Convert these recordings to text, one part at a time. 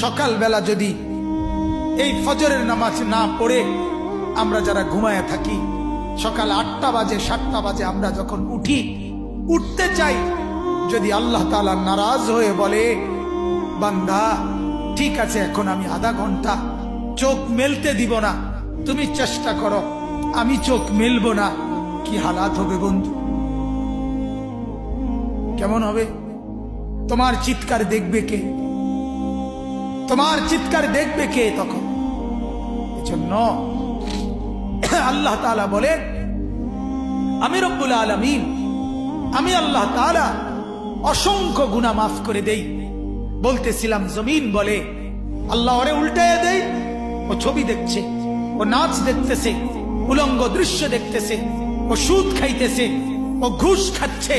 সকালবেলা যদি এই ফজরের নামাজ না পড়ে আমরা যারা ঘুমায় থাকি, সকাল 8টা বাজে 7টা বাজে আমরা যখন উঠতে চাই, যদি আল্লাহ তাআলা নারাজ হয়ে বলে বান্দা ঠিক আছে এখন আমি আধা ঘন্টা চোখ মেলতে দিব না, তুমি চেষ্টা করো, আমি চোখ মেলবো না, কি হালাত হবে বন্ধু? কেমন হবে? তোমার চিৎকার দেখবে কে? তোমার চিৎকার দেখবে কে তখন? এজন্য আল্লাহ তাআলা বলেন আমি রব্বুল আলামিন, আমি আল্লাহ তাআলা অসংখ্য গুনাহ মাফ করে দেই। বলতেছিলাম জমিন বলে আল্লাহ ওরে উল্টায় দেই, ও ছবি দেখছে, ও নাচ দেখতেছে, উলঙ্গ দৃশ্য দেখতেছে, ও সুদ খাইতেছে, ও ঘুষ খাচ্ছে,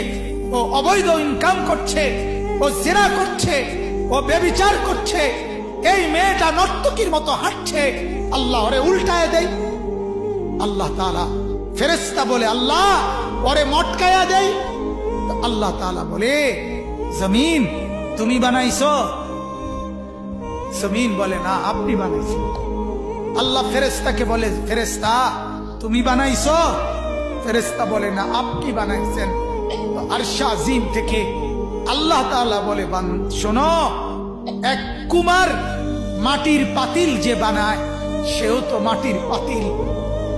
ও অবৈধ ইনকাম করছে, ও জিনা করছে, ও ব্যভিচার করছে, এই মেয়েটা নর্তকীর মতো হাঁটছে, আল্লাহ ওরে উল্টায় দেয়। আল্লাহ তাআলা ফেরেশতা বলে আল্লাহ ওরে মটকায়া দেয়। আল্লাহ তাআলা বলে জমিন তুমি বানাইছো? জমিন বলে না আপনি বানাইছেন। আল্লাহ ফেরেশতাকে বলে ফেরেশতা তুমি বানাইছো? ফেরেশতা বলে না আপনি বানাইছেন। আরশ আজিম থেকে আল্লাহ তাআলা বলে শোনো, এক কুমার মাটির পাতিল যে বানায়, সেও তো মাটির পাতিল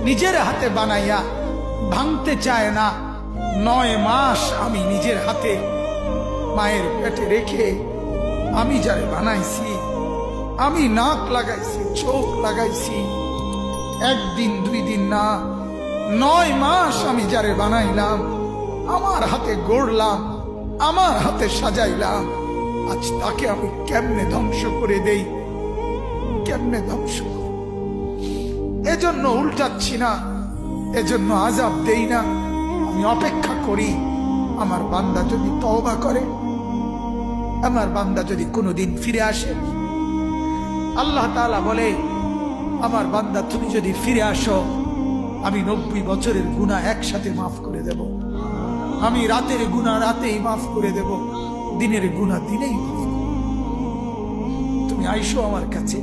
নিজের হাতে বানাইয়া ভাঙতে চায় না। 9 মাস আমি নিজের হাতে মায়ের পেটে রেখে আমি যারে বানাইছি, আমি নাক লাগাইছি, চোখ লাগাইছি, 1 দিন 2 দিন না, 9 মাস আমি যারে বানাইলাম, আমার হাতে গড়লাম, আমার হাতে সাজাইলাম, আজ তাকে আমি কেমনে ধ্বংস করে দেই? কেমনে ধ্বংস? এজন্য উল্টাচ্ছি না, এজন্য আযাব দেই না, আমি অপেক্ষা করি আমার বান্দা যদি তওবা করে, আমার বান্দা যদি কোনোদিন ফিরে আসে। আল্লাহ তাআলা বলে আমার বান্দা তুমি যদি ফিরে আসো, আমি 90 বছরের গুনাহ একসাথে মাফ করে দেব। আমি রাতের গুনাহ রাতেই মাফ করে দেব, দিনের গুনাহ দিনেই মাফ করে দেব। তুমি আইসো আমার কাছে।